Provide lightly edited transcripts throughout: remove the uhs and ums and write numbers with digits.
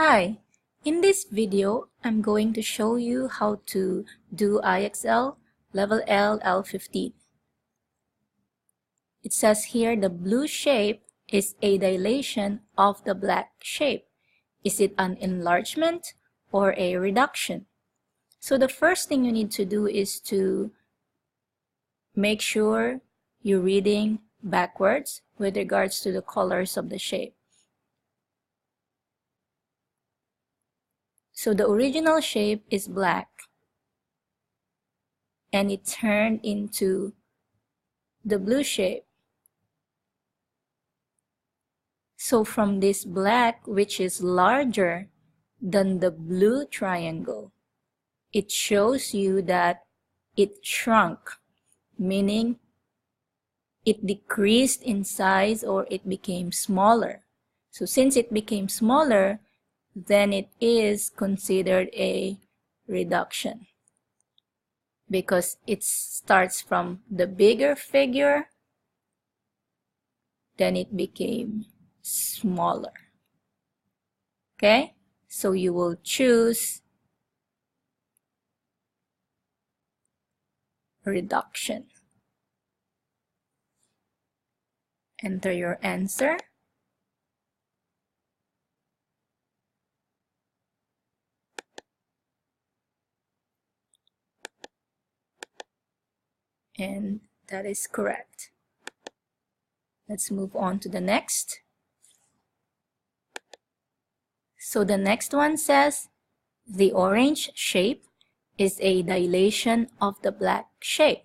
Hi, in this video, I'm going to show you how to do IXL level L15. It says here the blue shape is a dilation of the black shape. Is it an enlargement or a reduction? So the first thing you need to do is to make sure you're reading backwards with regards to the colors of the shape. So the original shape is black and it turned into the blue shape. So from this black, which is larger than the blue triangle, it shows you that it shrunk, meaning it decreased in size or it became smaller. So since it became smaller, then it is considered a reduction because it starts from the bigger figure, then it became smaller. Okay, so you will choose reduction. Enter your answer. And that is correct. Let's move on to the next. So the next one says, the orange shape is a dilation of the black shape.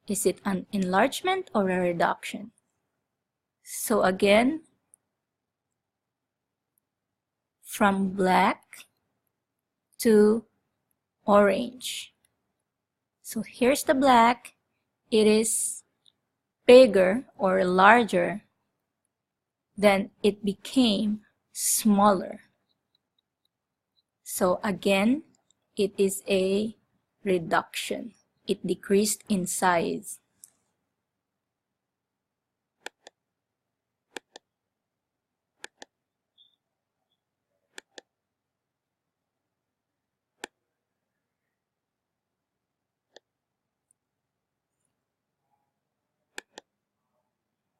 Is it an enlargement or a reduction? So again, from black to orange. So here's the black. It is bigger or larger, then it became smaller. So again, it is a reduction. It decreased in size.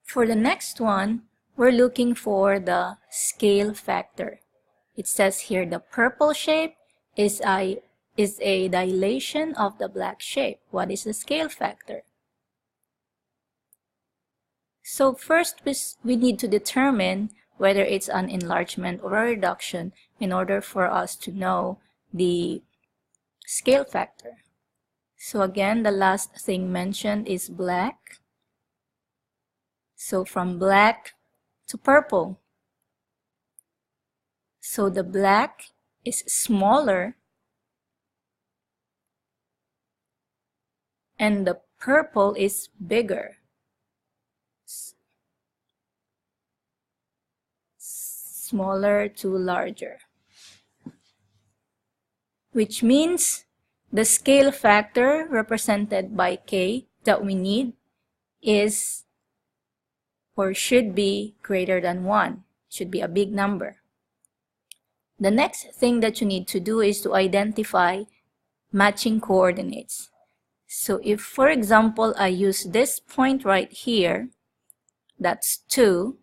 For the next one, we're looking for the scale factor. It says here the purple shape is a dilation of the black shape. What is the scale factor? So first, we need to determine whether it's an enlargement or a reduction in order for us to know the scale factor. So again, the last thing mentioned is black. So from black to purple. So the black is smaller and the purple is bigger. Smaller to larger. Which means the scale factor represented by K that we need is or should be greater than 1. Should be a big number. The next thing that you need to do is to identify matching coordinates. So if, for example, I use this point right here, that's 2,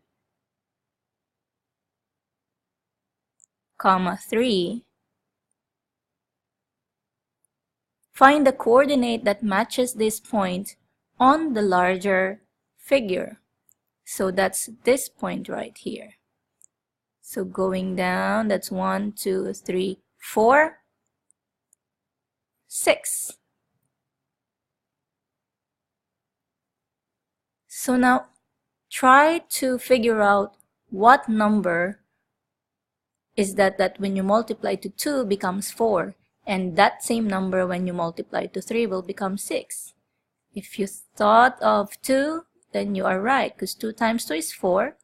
comma 3, find the coordinate that matches this point on the larger figure. So that's this point right here. So going down, that's 1, 2, 3, 4, 6. So now try to figure out what number is that when you multiply to 2 becomes 4, and that same number when you multiply to 3 will become 6. If you thought of 2, then you are right, because 2 times 2 is 4,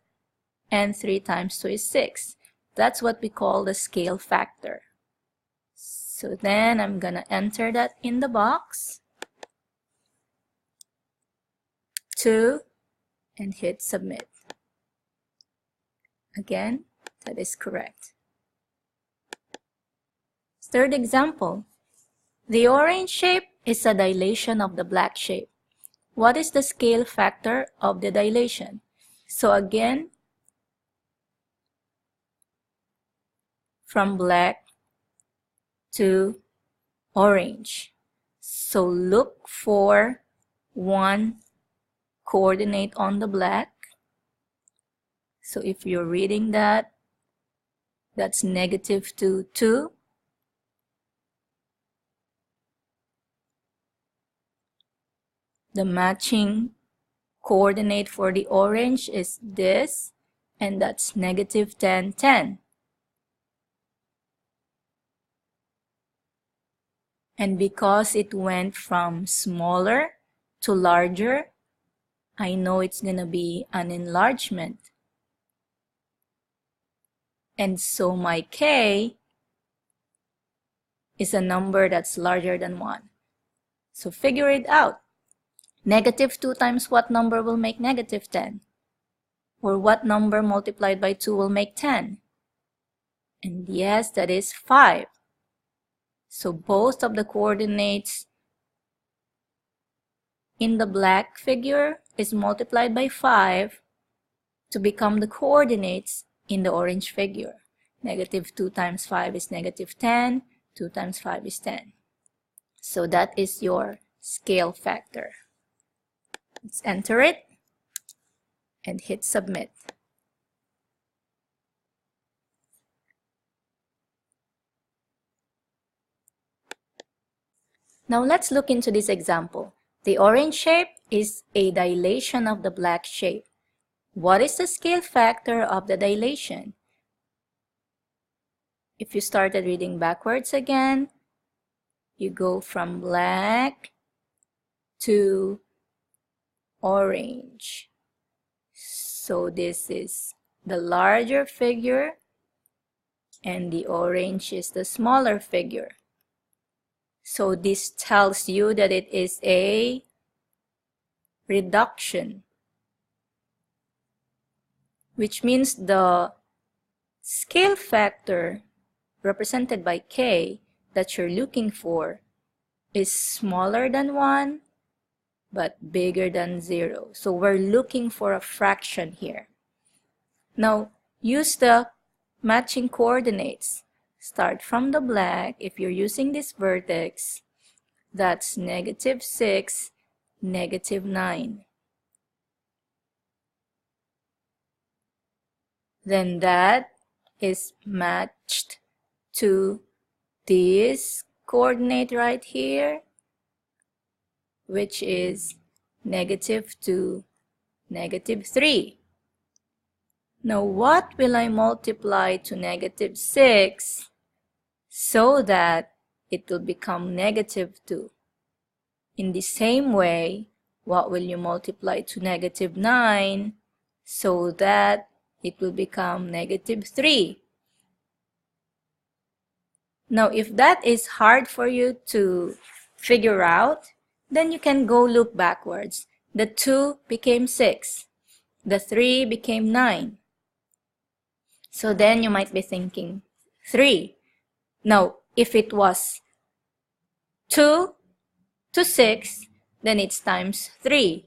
and 3 times 2 is 6. That's what we call the scale factor. So then I'm gonna enter that in the box, 2, and hit submit. Again, that is correct. Third example. The orange shape is a dilation of the black shape. What is the scale factor of the dilation? So again, from black to orange. So look for one coordinate on the black. So if you're reading that, that's negative 2, 2. The matching coordinate for the orange is this, and that's negative 10, 10. And because it went from smaller to larger, I know it's going to be an enlargement. And so my K is a number that's larger than 1. So figure it out. Negative 2 times what number will make negative 10? Or what number multiplied by 2 will make 10? And yes, that is 5. So both of the coordinates in the black figure is multiplied by 5 to become the coordinates in the orange figure. Negative 2 times 5 is negative 10. 2 times 5 is 10. So that is your scale factor. Let's enter it and hit submit. Now let's look into this example. The orange shape is a dilation of the black shape. What is the scale factor of the dilation? If you started reading backwards again, you go from black to orange. So this is the larger figure and the orange is the smaller figure. So this tells you that it is a reduction, which means the scale factor represented by K that you're looking for is smaller than 1 but bigger than 0. So we're looking for a fraction here. Now use the matching coordinates. Start from the black. If you're using this vertex, that's negative 6, negative 9. Then that is matched to this coordinate right here, which is negative 2, negative 3. Now what will I multiply to negative 6 so that it will become negative 2? In the same way, what will you multiply to negative 9 so that it will become negative 3? Now if that is hard for you to figure out, then you can go look backwards. The 2 became 6. The 3 became 9. So then you might be thinking, 3. Now, if it was 2 to 6, then it's times 3.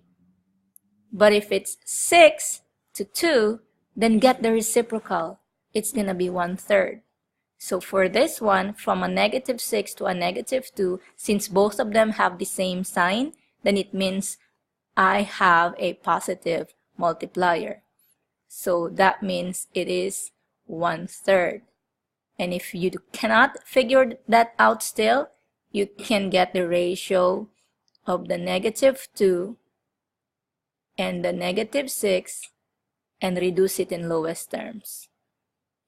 But if it's 6 to 2, then get the reciprocal. It's going to be 1/3. So for this one, from a negative 6 to a negative 2, since both of them have the same sign, then it means I have a positive multiplier. So that means it is 1/3. And if you cannot figure that out still, you can get the ratio of the negative 2 and the negative 6 and reduce it in lowest terms.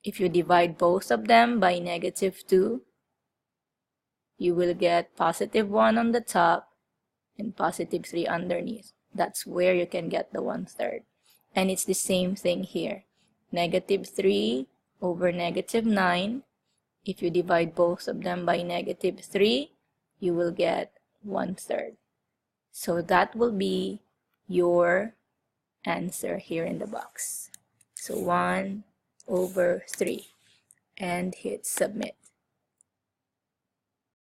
If you divide both of them by negative 2, you will get positive 1 on the top and positive 3 underneath. That's where you can get the 1/3. And it's the same thing here. Negative 3 over negative 9. If you divide both of them by negative 3, you will get 1/3. So that will be your answer here in the box. So 1/3 and hit submit.